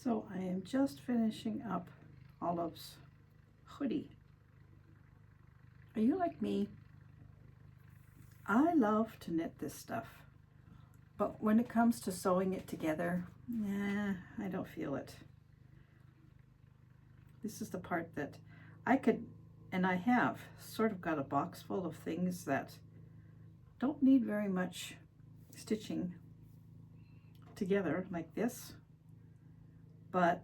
So I am just finishing up Olive's hoodie. Are you like me? I love to knit this stuff, but when it comes to sewing it together, I don't feel it. This is the part that I could, and I have sort of got a box full of things that don't need very much stitching together like this, but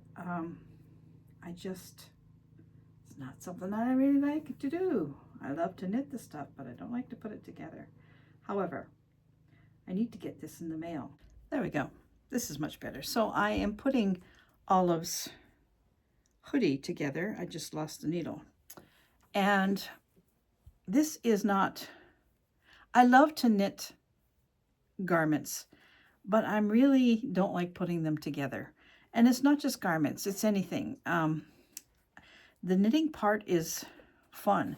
it's not something that I really like to do. I love to knit the stuff, but I don't like to put it together. However, I need to get this in the mail. There we go. This is much better. So I am putting Olive's hoodie together. I just lost the needle. And this is not, I love to knit garments, but I really don't like putting them together. And it's not just garments, it's anything. The knitting part is fun,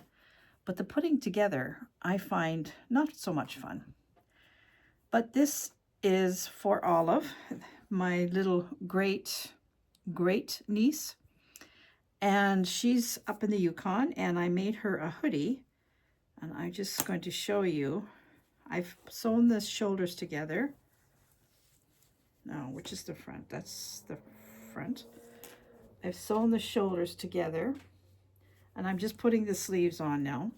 but the putting together I find not so much fun. But this is for Olive, my little great niece, and she's up in the Yukon, and I made her a hoodie, and I'm just going to show you. I've sewn the shoulders together. No, which is the front? That's the front. I've sewn the shoulders together, and I'm just putting the sleeves on now.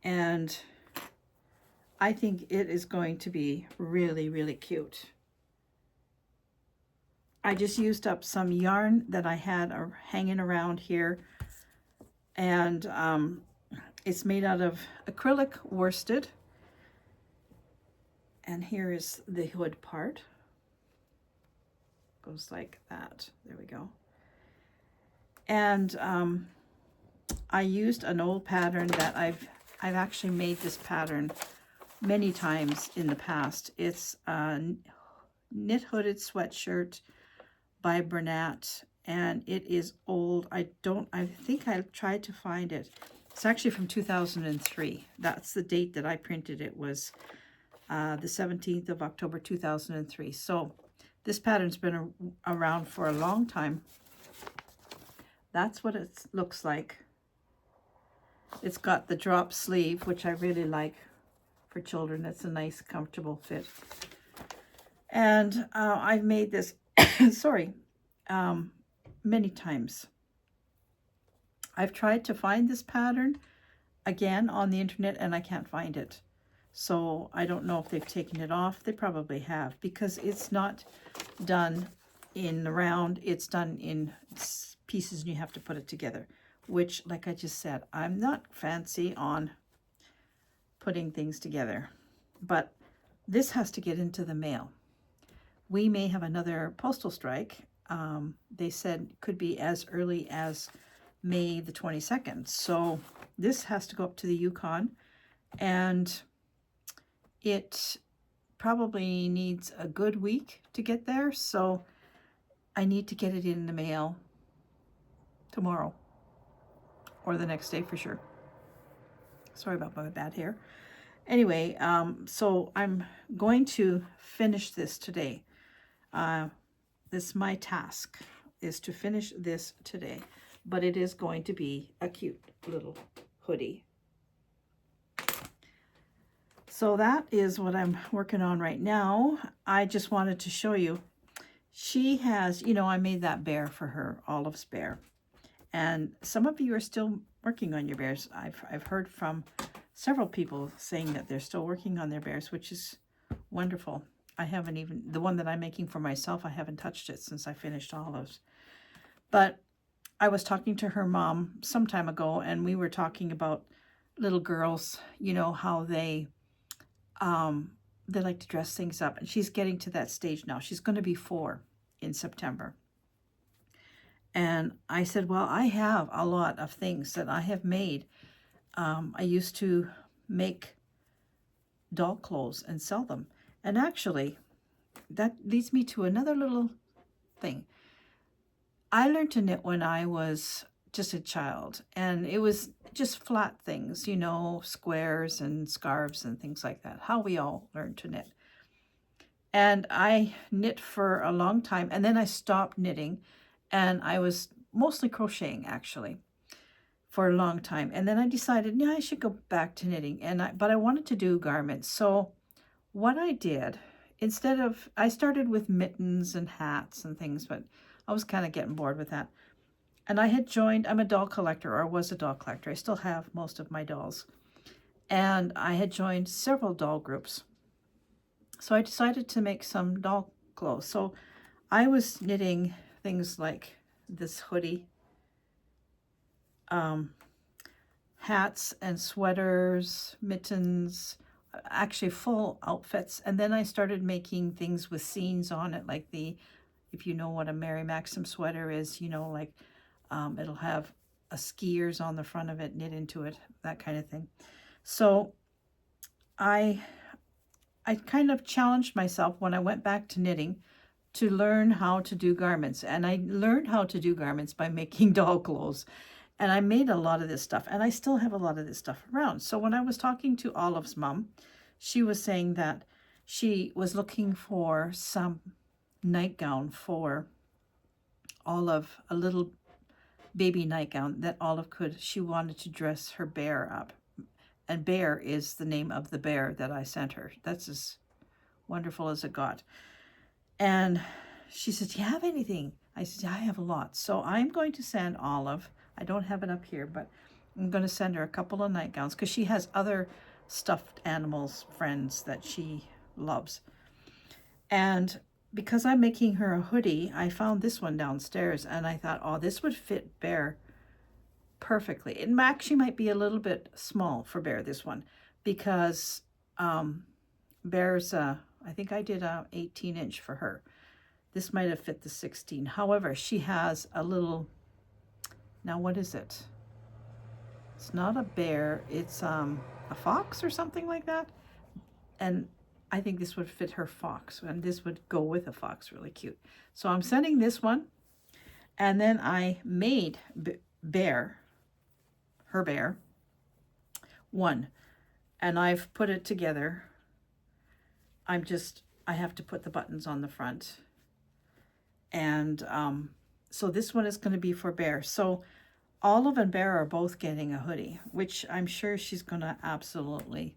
And I think it is going to be really, really cute. I just used up some yarn that I had hanging around here, and it's made out of acrylic worsted. And here is the hood part. Goes like that. There we go. And I used an old pattern that I've actually made this pattern many times in the past. It's a knit hooded sweatshirt by Bernat, and it is old. I think I tried to find it. It's actually from 2003. That's the date that I printed it, was the 17th of October 2003. So this pattern's been around for a long time. That's what it looks like. It's got the drop sleeve, which I really like for children. It's a nice, comfortable fit. And I've made this, sorry, many times. I've tried to find this pattern again on the internet, and I can't find it. So I don't know if they've taken it off. They probably have, because it's not done in the round. It's done in pieces, and you have to put it together, which, like I just said, I'm not fancy on putting things together. But this has to get into the mail. We may have another postal strike. They said it could be as early as May the 22nd. So this has to go up to the Yukon, and it probably needs a good week to get there. So I need to get it in the mail tomorrow or the next day for sure. Sorry about my bad hair. Anyway, so I'm going to finish this today. This, my task is to finish this today, but it is going to be a cute little hoodie. So that is what I'm working on right now. I just wanted to show you. She has, you know, I made that bear for her, Olive's bear. And some of you are still working on your bears. I've heard from several people saying that they're still working on their bears, which is wonderful. I haven't even, the one that I'm making for myself, I haven't touched it since I finished Olive's. But I was talking to her mom some time ago, and we were talking about little girls, you know, how they like to dress things up. And she's getting to that stage now. She's going to be 4 in September. And I said, well, I have a lot of things that I have made. I used to make doll clothes and sell them. And actually, that leads me to another little thing. I learned to knit when I was just a child, and it was just flat things, you know, squares and scarves and things like that, how we all learned to knit. And I knit for a long time, and then I stopped knitting, and I was mostly crocheting actually for a long time. And then I decided, yeah, I should go back to knitting. But I wanted to do garments. So what I did, I started with mittens and hats and things, but I was kind of getting bored with that. And I'm a doll collector, or was a doll collector. I still have most of my dolls. And I had joined several doll groups. So I decided to make some doll clothes. So I was knitting things like this hoodie, hats and sweaters, mittens, actually full outfits. And then I started making things with scenes on it, like if you know what a Mary Maxim sweater is, like it'll have a skiers on the front of it, knit into it, that kind of thing. So I kind of challenged myself when I went back to knitting to learn how to do garments. And I learned how to do garments by making doll clothes. And I made a lot of this stuff, and I still have a lot of this stuff around. So when I was talking to Olive's mom, she was saying that she was looking for some nightgown for Olive, a little baby nightgown that Olive she wanted to dress her bear up. And Bear is the name of the bear that I sent her. That's as wonderful as it got. And she said, do you have anything? I said, yeah, I have a lot. So I'm going to send Olive, I don't have it up here, but I'm going to send her a couple of nightgowns because she has other stuffed animals friends that she loves. And because I'm making her a hoodie, I found this one downstairs, and I thought, oh, this would fit Bear perfectly. It actually might be a little bit small for Bear, this one, because Bear's, I think I did a 18-inch for her. This might have fit the 16. However, she has a little, now what is it? It's not a bear, it's a fox or something like that. And I think this would fit her fox, and this would go with a fox, really cute. So I'm sending this one, and then I made Bear, her bear, one, and I've put it together. I have to put the buttons on the front. And so this one is going to be for Bear. So Olive and Bear are both getting a hoodie, which I'm sure she's going to absolutely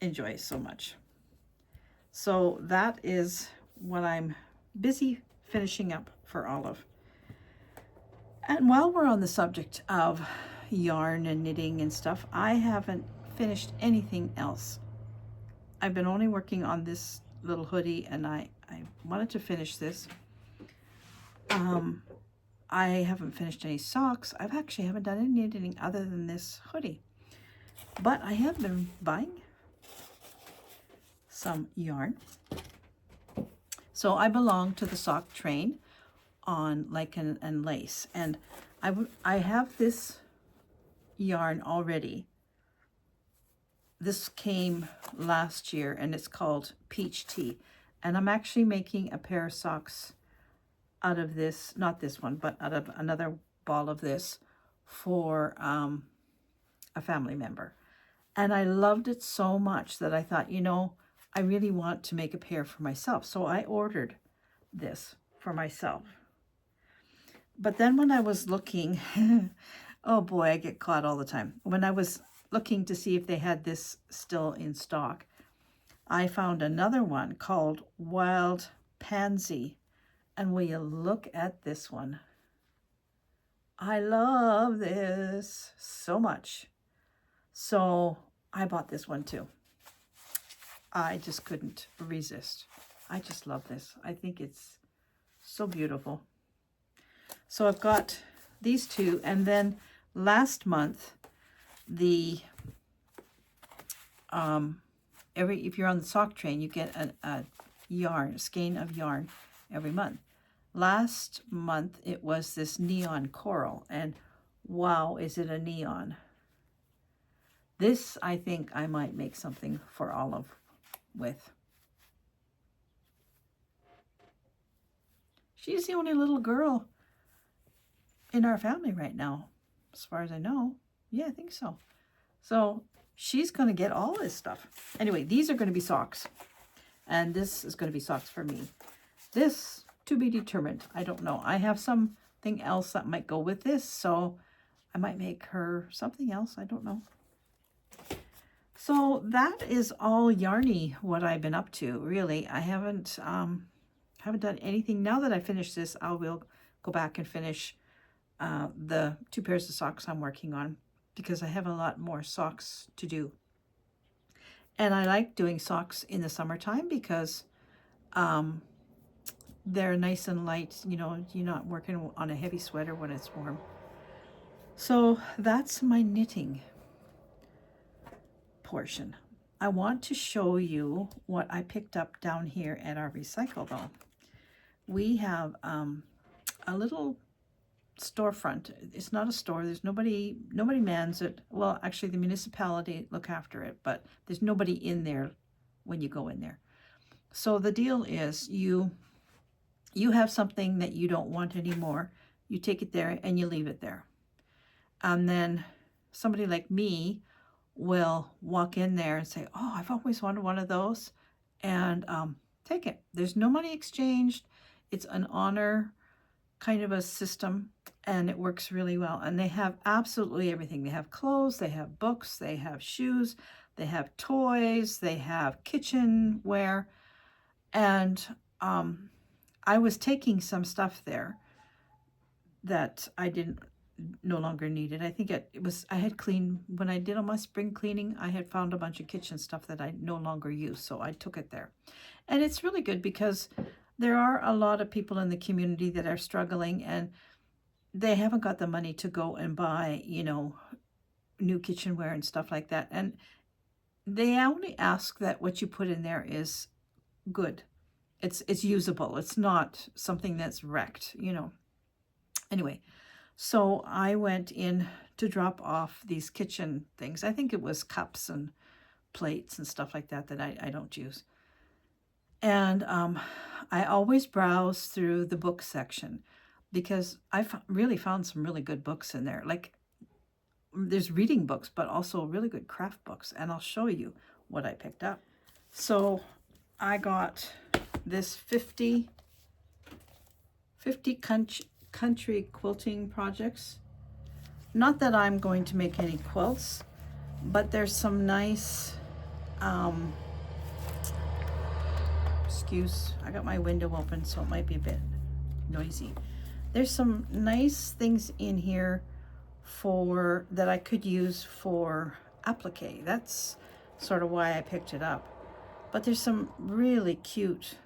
enjoy so much. So that is what I'm busy finishing up for Olive. And while we're on the subject of yarn and knitting and stuff, I haven't finished anything else. I've been only working on this little hoodie, and I wanted to finish this. I haven't finished any socks. I haven't done any knitting other than this hoodie. But I have been buying some yarn. So I belong to the sock train on lichen and lace. And I have this yarn already. This came last year, and it's called Peach Tea. And I'm actually making a pair of socks out of this, not this one, but out of another ball of this for a family member. And I loved it so much that I thought, I really want to make a pair for myself. So I ordered this for myself. But then when I was looking, oh boy, I get caught all the time. When I was looking to see if they had this still in stock, I found another one called Wild Pansy. And will you look at this one? I love this so much. So I bought this one too. I just couldn't resist. I just love this. I think it's so beautiful. So I've got these two, and then last month, if you're on the sock train, you get a skein of yarn every month. Last month it was this neon coral, and wow, is it a neon. This, I think I might make something for Olive with. She's the only little girl in our family right now, as far as I know. Yeah, I think so. So she's going to get all this stuff. Anyway, these are going to be socks. And this is going to be socks for me. This, to be determined. I don't know. I have something else that might go with this, so I might make her something else. I don't know. So that is all yarny, what I've been up to, really. I haven't done anything. Now that I finish this, I will go back and finish the 2 pairs of socks I'm working on, because I have a lot more socks to do. And I like doing socks in the summertime because they're nice and light. You know, you're not working on a heavy sweater when it's warm. So that's my knitting portion. I want to show you what I picked up down here at our recycle though. We have a little storefront. It's not a store. There's nobody mans it. Well, actually the municipality look after it, but there's nobody in there when you go in there. So the deal is you have something that you don't want anymore. You take it there and you leave it there. And then somebody like me will walk in there and say, oh, I've always wanted one of those, and take it. There's no money exchanged. It's an honor kind of a system, and it works really well. And they have absolutely everything. They have clothes, they have books, they have shoes, they have toys, they have kitchenware. And I was taking some stuff there that I no longer needed. I think I had cleaned, when I did all my spring cleaning, I had found a bunch of kitchen stuff that I no longer use, so I took it there. And it's really good because there are a lot of people in the community that are struggling, and they haven't got the money to go and buy, you know, new kitchenware and stuff like that. And they only ask that what you put in there is good. It's usable. It's not something that's wrecked, you know. Anyway, so I went in to drop off these kitchen things. I think it was cups and plates and stuff like that I don't use. And I always browse through the book section because I really found some really good books in there. Like, there's reading books, but also really good craft books. And I'll show you what I picked up. So I got this 50 country quilting projects. Not that I'm going to make any quilts, but there's some nice, I got my window open, so it might be a bit noisy. There's some nice things in here that I could use for applique. That's sort of why I picked it up. But there's some really cute,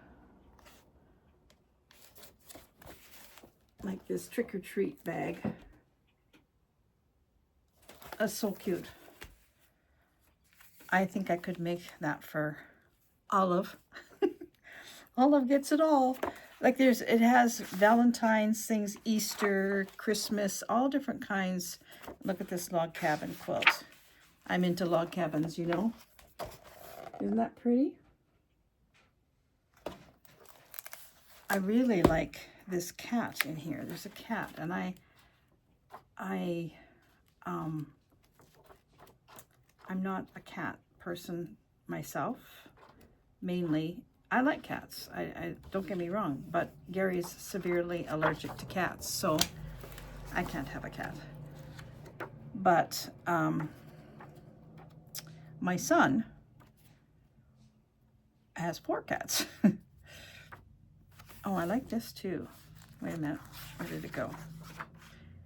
like this trick-or-treat bag. That's so cute. I think I could make that for Olive. Olive gets it all. Like it has Valentine's things, Easter, Christmas, all different kinds. Look at this log cabin quilt. I'm into log cabins, you know. Isn't that pretty? I really like this cat in here. There's a cat, and I'm not a cat person myself, mainly. I like cats. I don't get me wrong, but Gary's severely allergic to cats, so I can't have a cat. But my son has 4 cats. Oh, I like this too. Wait a minute. Where did it go?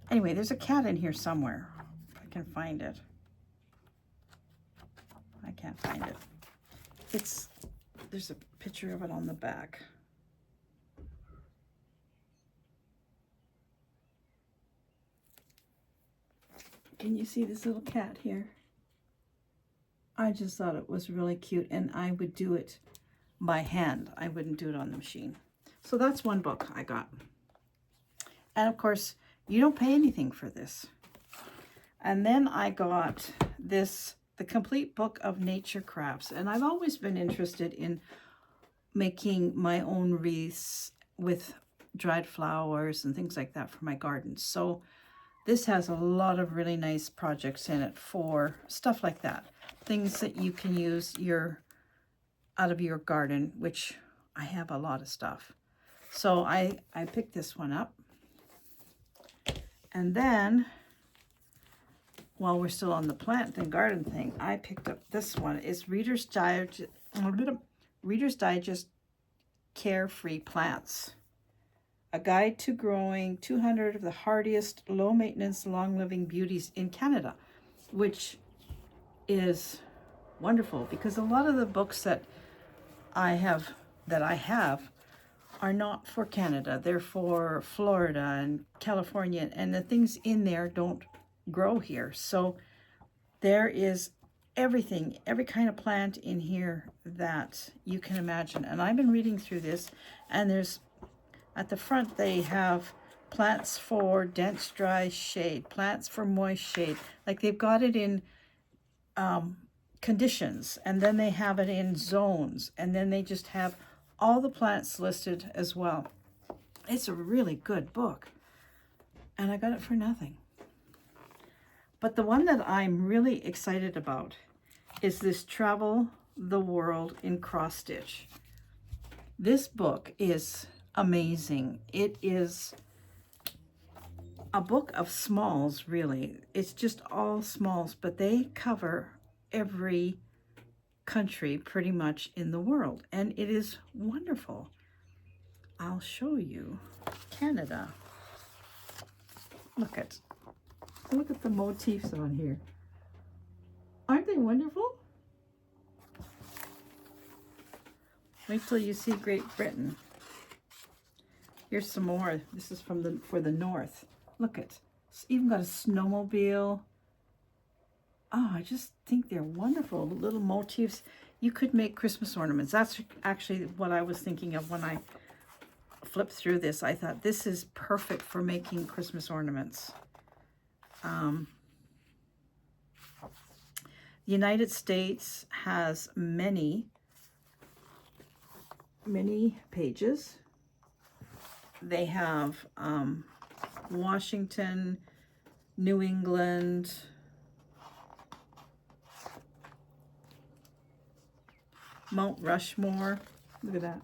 Anyway, there's a cat in here somewhere. If I can find it. I can't find it. There's a picture of it on the back. Can you see this little cat here? I just thought it was really cute, and I would do it by hand. I wouldn't do it on the machine. So that's one book I got. And of course, you don't pay anything for this. And then I got this, the complete book of nature crafts. And I've always been interested in making my own wreaths with dried flowers and things like that for my garden. So this has a lot of really nice projects in it for stuff like that. Things that you can use your out of your garden, which I have a lot of stuff. So I picked this one up. And then, while we're still on the plant and garden thing, I picked up this one. It's Reader's Digest Carefree Plants. A guide to growing 200 of the hardiest, low-maintenance, long-living beauties in Canada, which is wonderful because a lot of the books that I have are not for Canada. They're for Florida and California, and the things in there don't grow here. So there is everything, every kind of plant in here that you can imagine. And I've been reading through this, and there's, at the front, they have plants for dense, dry shade, plants for moist shade. Like they've got it in conditions, and then they have it in zones, and then they just have all the plants listed as well. It's a really good book, and I got it for nothing. But the one that I'm really excited about is this Travel the World in Cross Stitch. This book is amazing. It is a book of smalls, really. It's just all smalls, but they cover every country pretty much in the world, and it is wonderful. I'll show you Canada. Look at the motifs on here. Aren't they wonderful? Wait till you see Great Britain. Here's some more. This is for the north. Look at, it's even got a snowmobile. Oh, I just think they're wonderful little motifs. You could make Christmas ornaments. That's actually what I was thinking of when I flipped through this. I thought this is perfect for making Christmas ornaments. The United States has many pages. They have Washington, New England, Mount Rushmore. Look at that.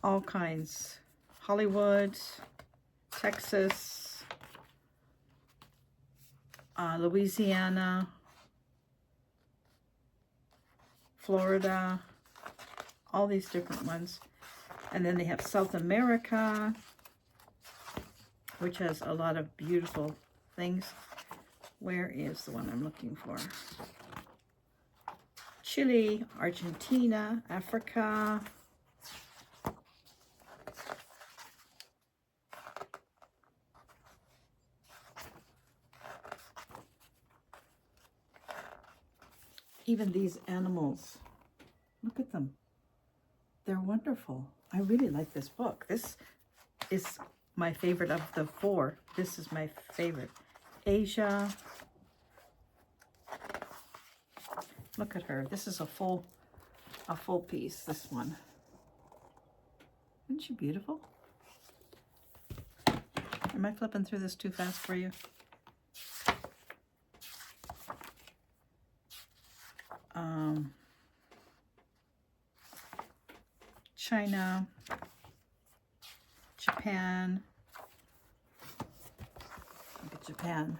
All kinds. Hollywood, Texas, Louisiana, Florida, all these different ones. And then they have South America, which has a lot of beautiful things. Where is the one I'm looking for? Chile, Argentina, Africa. Even these animals, look at them. They're wonderful. I really like this book. This is my favorite of the four. This is my favorite. Asia. Look at her. This is a full piece, this one. Isn't she beautiful? Am I flipping through this too fast for you? China, Japan. Look at Japan.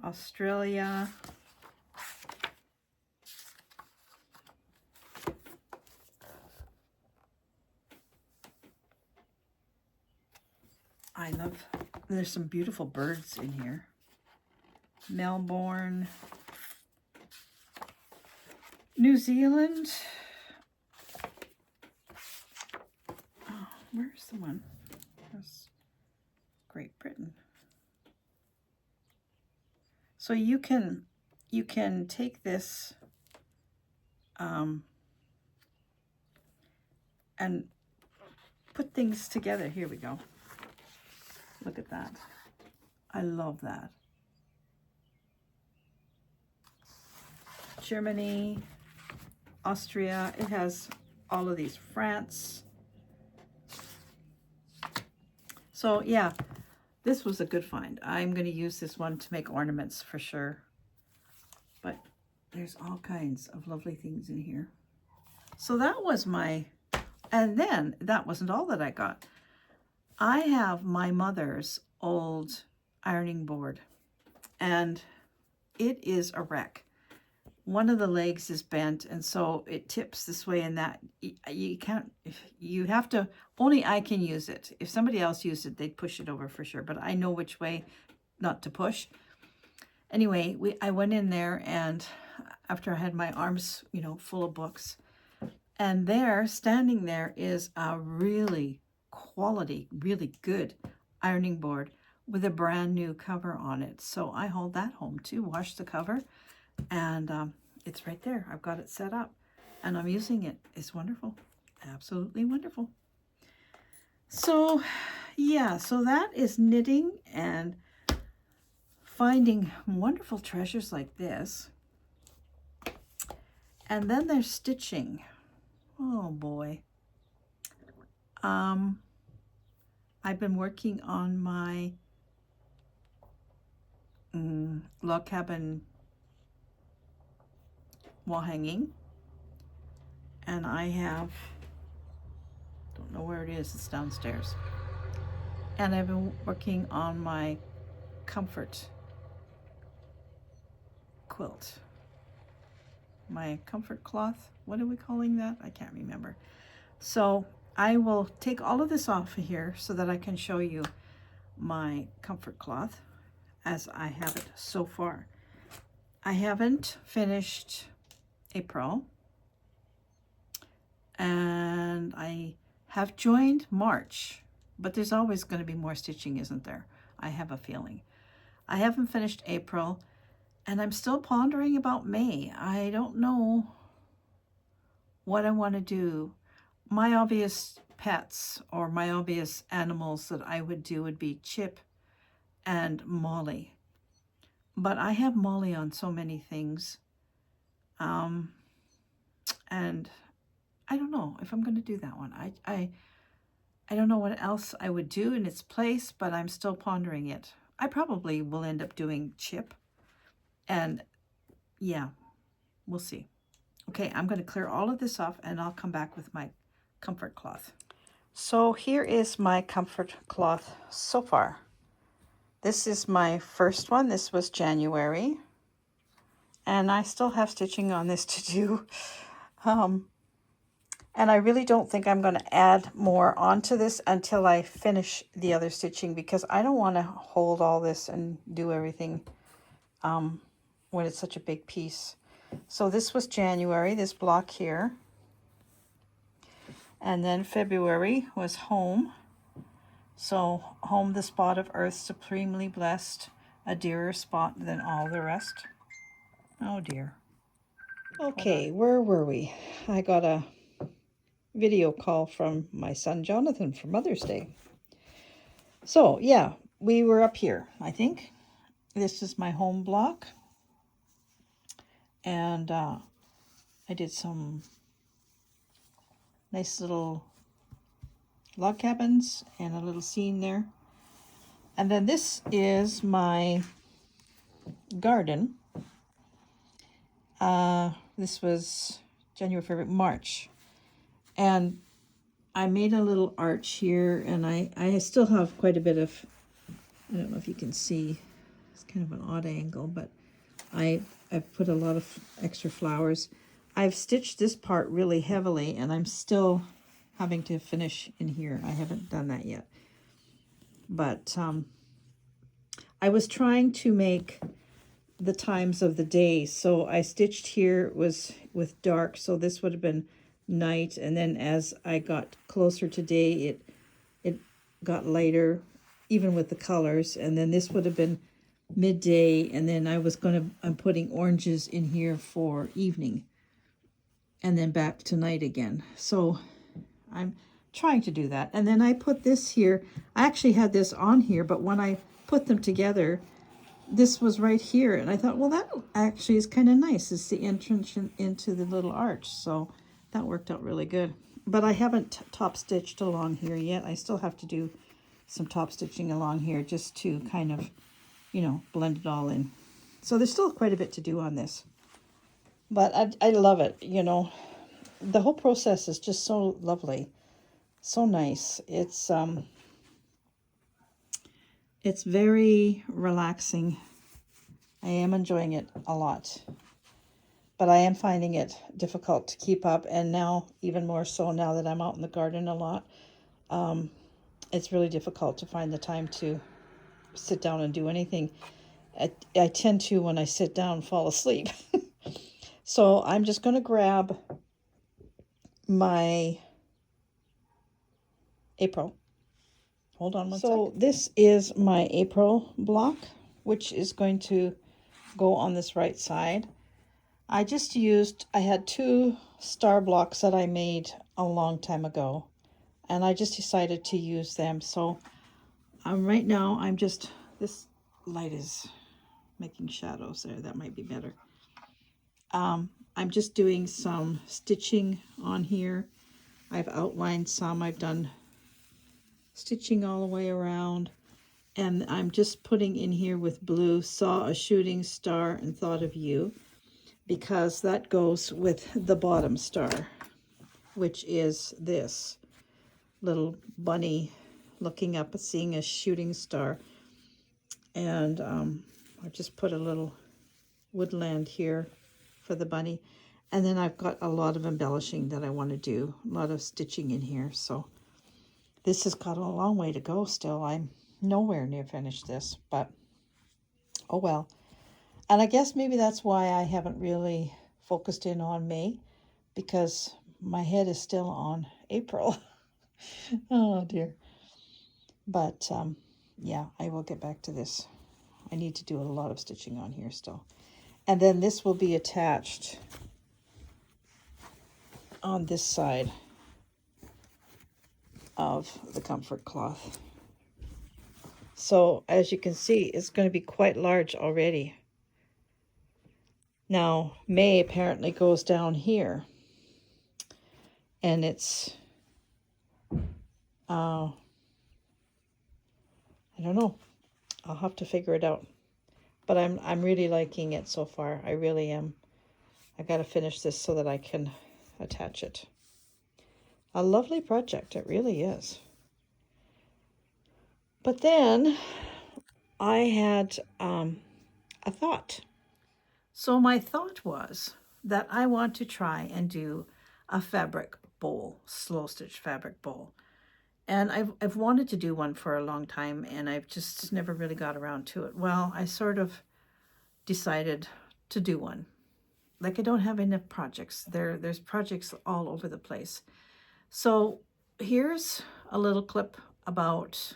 Australia. I love, there's some beautiful birds in here. Melbourne, New Zealand. Oh, where's the one? That's Great Britain. So you can take this and put things together. Here we go. Look at that. I love that. Germany, Austria, it has all of these. France. So yeah, this was a good find. I'm going to use this one to make ornaments for sure. But there's all kinds of lovely things in here. So that was my, and then that wasn't all that I got. I have my mother's old ironing board, and it is a wreck. One of the legs is bent, and so it tips this way and that. You can't, you have to, only I can use it. If somebody else used it, they'd push it over for sure, but I know which way not to push. Anyway, I went in there, and after I had my arms, you know, full of books, and there, standing there, is a really quality, really good ironing board with a brand new cover on it. So I hauled that home too, washed the cover, and it's right there. I've got it set up and I'm using it. It's wonderful. Absolutely wonderful. So yeah, so that is knitting and finding wonderful treasures like this. And then there's stitching. Oh boy. I've been working on my log cabin wall hanging, and I have, don't know where it is, it's downstairs. And I've been working on my comfort quilt, my comfort cloth. What are we calling that? I can't remember. So I will take all of this off of here so that I can show you my comfort cloth as I have it so far. I haven't finished April, and I have joined March, but there's always going to be more stitching, isn't there? I have a feeling. I haven't finished April, and I'm still pondering about May. I don't know what I want to do. My obvious pets or my obvious animals that I would do would be Chip and Molly. But I have Molly on so many things. And I don't know if I'm going to do that one. I don't know what else I would do in its place, but I'm still pondering it. I probably will end up doing Chip. And yeah, we'll see. Okay, I'm going to clear all of this off and I'll come back with my comfort cloth. So here is my comfort cloth so far. This is my first one. This was January. And I still have stitching on this to do. And I really don't think I'm going to add more onto this until I finish the other stitching, because I don't want to hold all this and do everything when it's such a big piece. So this was January, this block here. And then February was home. So home, the spot of earth supremely blessed, a dearer spot than all the rest. Oh dear. Okay, where were we? I got a video call from my son Jonathan for Mother's Day. So yeah, we were up here, I think. This is my home block. And I did some nice little log cabins and a little scene there. And then this is my garden. This was January, February, March. And I made a little arch here, and I still have quite a bit of, I don't know if you can see, it's kind of an odd angle, but I've put a lot of extra flowers. I've stitched this part really heavily, and I'm still having to finish in here. I haven't done that yet. But I was trying to make the times of the day. So I stitched here was with dark, so this would have been night, and then as I got closer to day, it got lighter, even with the colors, and then this would have been midday, and then I'm putting oranges in here for evening, and then back to night again. So I'm trying to do that. And then I put this here. I actually had this on here, but when I put them together, this was right here, and I thought, well, that actually is kind of nice. It's the entrance into the little arch, so that worked out really good. But I haven't top stitched along here yet. I still have to do some top stitching along here just to kind of, you know, blend it all in. So there's still quite a bit to do on this. But I love it, you know. The whole process is just so lovely. So nice. It's very relaxing. I am enjoying it a lot. But I am finding it difficult to keep up, and now even more so now that I'm out in the garden a lot. It's really difficult to find the time to sit down and do anything. I tend to, when I sit down, fall asleep. So I'm just going to grab my April. Hold on one second. So this is my April block, which is going to go on this right side. I had 2 star blocks that I made a long time ago, and I just decided to use them. So right now this light is making shadows there. That might be better. I'm just doing some stitching on here. I've outlined some. I've done stitching all the way around, and I'm just putting in here with blue, saw a shooting star and thought of you, because that goes with the bottom star, which is this little bunny looking up, seeing a shooting star. And I just put a little woodland here for the bunny. And then I've got a lot of embellishing that I want to do, a lot of stitching in here. So this has got a long way to go still. I'm nowhere near finished this, but oh well. And I guess maybe that's why I haven't really focused in on May, because my head is still on April. Oh dear. But yeah, I will get back to this. I need to do a lot of stitching on here still. And then this will be attached on this side of the comfort cloth. So as you can see, it's going to be quite large already. Now, May apparently goes down here, and it's, I don't know. I'll have to figure it out. But I'm really liking it so far. I really am. I got to finish this so that I can attach it. A lovely project, it really is. But then I had a thought. So my thought was that I want to try and do a fabric bowl, slow stitch fabric bowl. And I've wanted to do one for a long time, and I've just never really got around to it. Well, I sort of decided to do one. Like, I don't have enough projects. There's projects all over the place. So here's a little clip about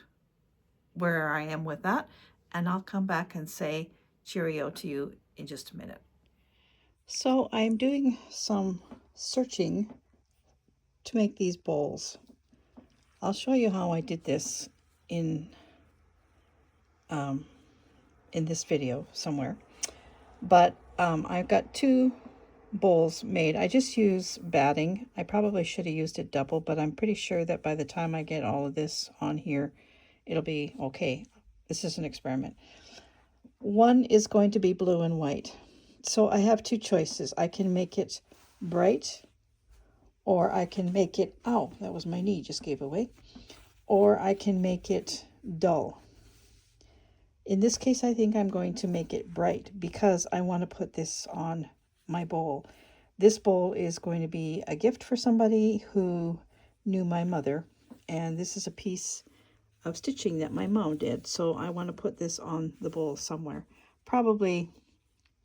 where I am with that, and I'll come back and say cheerio to you in just a minute. So I'm doing some searching to make these bowls. I'll show you how I did this in this video somewhere. But I've got 2 bowls made. I just use batting. I probably should have used it double, but I'm pretty sure that by the time I get all of this on here, it'll be okay. This is an experiment. One is going to be blue and white. So I have 2 choices. I can make it bright, or I can make it, oh, that was my knee, just gave away. Or I can make it dull. In this case, I think I'm going to make it bright because I want to put this on my bowl. This bowl is going to be a gift for somebody who knew my mother, and this is a piece of stitching that my mom did. So I want to put this on the bowl somewhere, probably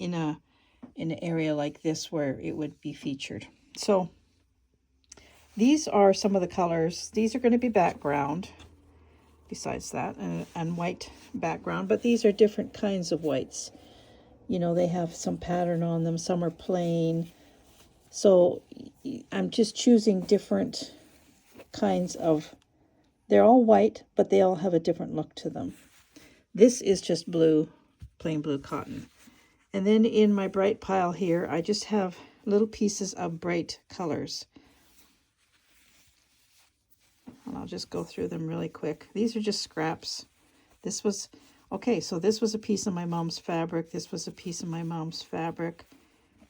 in an area like this where it would be featured. So these are some of the colors. These are going to be background besides that, and white background, but these are different kinds of whites. You know, they have some pattern on them, some are plain. So I'm just choosing different kinds of, they're all white, but they all have a different look to them. This is just blue, plain blue cotton. And then in my bright pile here, I just have little pieces of bright colors. And I'll just go through them really quick. These are just scraps. This was, okay, so this was a piece of my mom's fabric. This was a piece of my mom's fabric.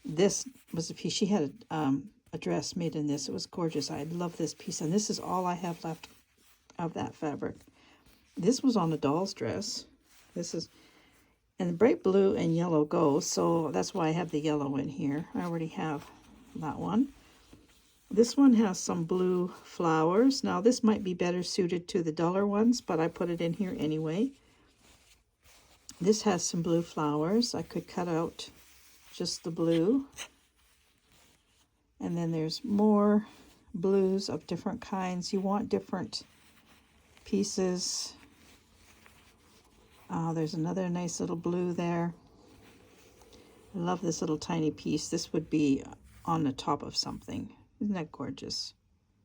This was a piece, she had a dress made in this. It was gorgeous. I love this piece, and this is all I have left of that fabric. This was on a doll's dress. This is, and the bright blue and yellow goes, so that's why I have the yellow in here. I already have that one. This one has some blue flowers. Now this might be better suited to the duller ones, but I put it in here anyway. This has some blue flowers. I could cut out just the blue. And then there's more blues of different kinds. You want different pieces. There's another nice little blue there. I love this little tiny piece. This would be on the top of something. Isn't that gorgeous?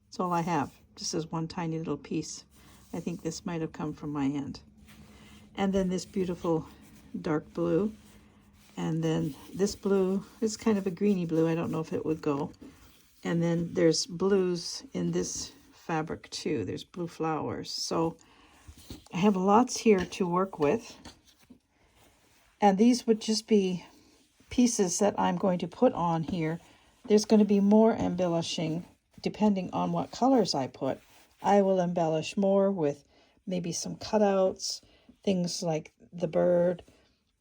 That's all I have. Just as one tiny little piece. I think this might have come from my aunt. And then this beautiful dark blue. And then this blue is kind of a greeny blue. I don't know if it would go. And then there's blues in this fabric too. There's blue flowers. So I have lots here to work with. And these would just be pieces that I'm going to put on here. There's going to be more embellishing depending on what colors I put. I will embellish more with maybe some cutouts, things like the bird,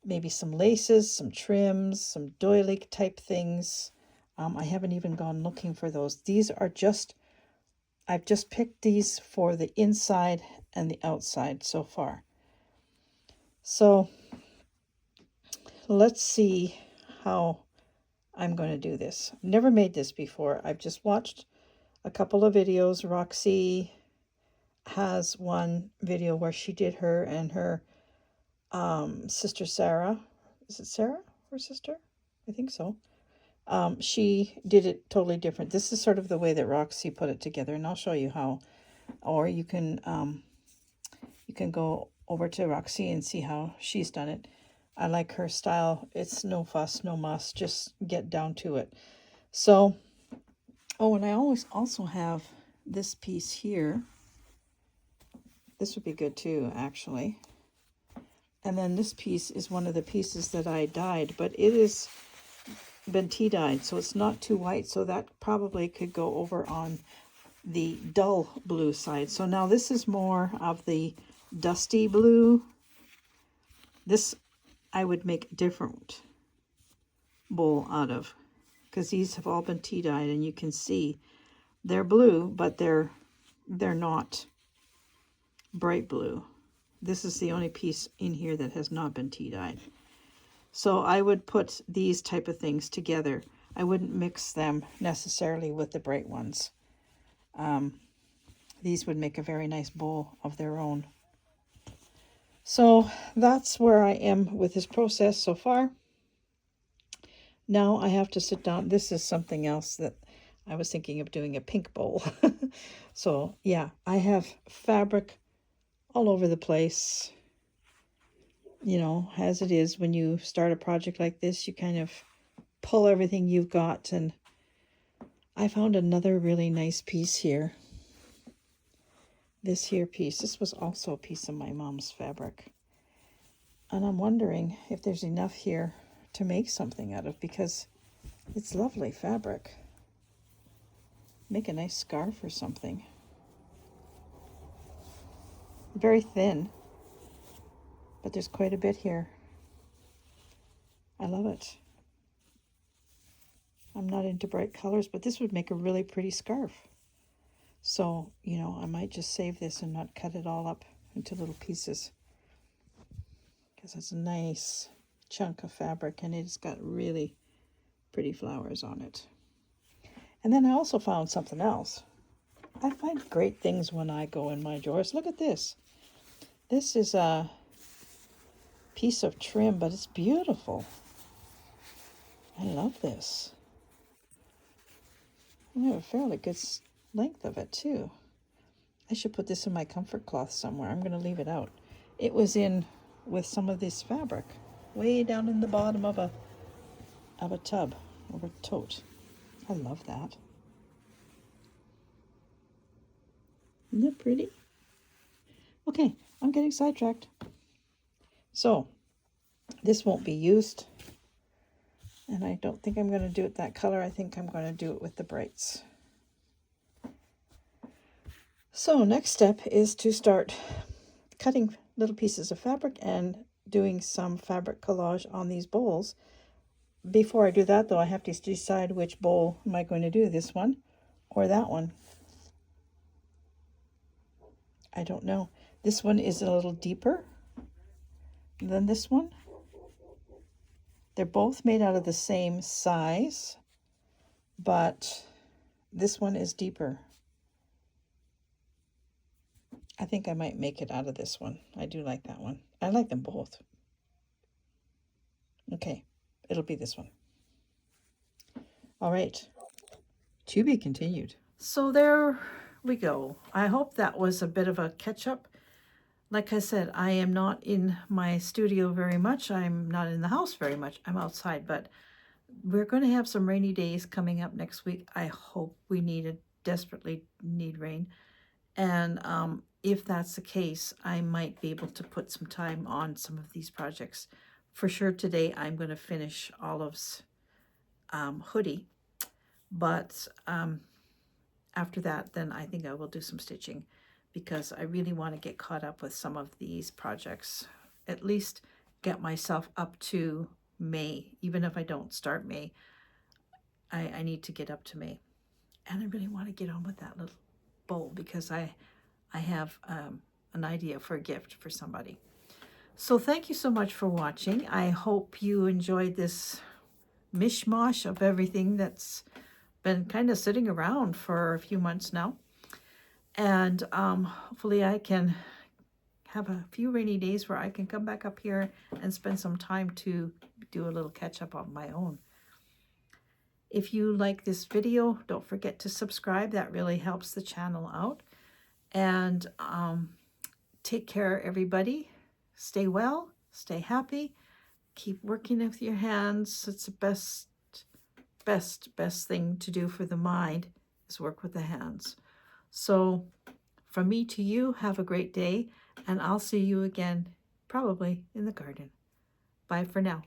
maybe some laces, some trims, some doily type things. I haven't even gone looking for those. These are just, I've just picked these for the inside and the outside so far. So let's see how I'm going to do this. I've never made this before. I've just watched a couple of videos. Roxy has one video where she did her and her sister Sarah. Is it Sarah, her sister? I think so. She did it totally different. This is sort of the way that Roxy put it together, and I'll show you how. Or you can go over to Roxy and see how she's done it. I like her style. It's no fuss, no muss. Just get down to it. So, oh, and I always also have this piece here. This would be good too, actually. And then this piece is one of the pieces that I dyed, but it is been tea dyed, so it's not too white. So that probably could go over on the dull blue side. So now this is more of the dusty blue. This I would make a different bowl out of, because these have all been tea dyed, and you can see they're blue, but they're not bright blue. This is the only piece in here that has not been tea dyed. So I would put these type of things together. I wouldn't mix them necessarily with the bright ones. These would make a very nice bowl of their own. So that's where I am with this process so far. Now I have to sit down. This is something else that I was thinking of doing, a pink bowl. So yeah, I have fabric all over the place. You know, as it is when you start a project like this, you kind of pull everything you've got. And I found another really nice piece here. This here piece, this was also a piece of my mom's fabric. And I'm wondering if there's enough here to make something out of, because it's lovely fabric. Make a nice scarf or something. Very thin, but there's quite a bit here. I love it. I'm not into bright colors, but this would make a really pretty scarf. So, you know, I might just save this and not cut it all up into little pieces, because it's a nice chunk of fabric and it's got really pretty flowers on it. And then I also found something else. I find great things when I go in my drawers. Look at this. This is a piece of trim, but it's beautiful. I love this. I have a fairly good length of it too. I should put this in my comfort cloth somewhere. I'm going to leave it out. It was in with some of this fabric way down in the bottom of a tub or a tote. I love that. Isn't that pretty? Okay, I'm getting sidetracked. So, this won't be used. And I don't think I'm going to do it that color. I think I'm going to do it with the brights. So next step is to start cutting little pieces of fabric and doing some fabric collage on these bowls. Before I do that, though, I have to decide which bowl am I going to do, this one or that one. I don't know. This one is a little deeper than this one. They're both made out of the same size, but this one is deeper. I think I might make it out of this one. I do like that one. I like them both. Okay, it'll be this one. All right, to be continued. So there we go. I hope that was a bit of a catch-up. Like I said, I am not in my studio very much. I'm not in the house very much. I'm outside, but we're going to have some rainy days coming up next week. I hope we desperately need rain. And if that's the case, I might be able to put some time on some of these projects. For sure today, I'm going to finish Olive's hoodie. But after that, then I think I will do some stitching, because I really want to get caught up with some of these projects. At least get myself up to May. Even if I don't start May, I need to get up to May. And I really want to get on with that little bowl, because I have an idea for a gift for somebody. So thank you so much for watching. I hope you enjoyed this mishmash of everything that's been kind of sitting around for a few months now. And hopefully I can have a few rainy days where I can come back up here and spend some time to do a little catch up on my own. If you like this video, don't forget to subscribe. That really helps the channel out. And take care, everybody. Stay well, stay happy, keep working with your hands. It's the best thing to do for the mind is work with the hands. So from me to you, have a great day, and I'll see you again probably in the garden. Bye for now.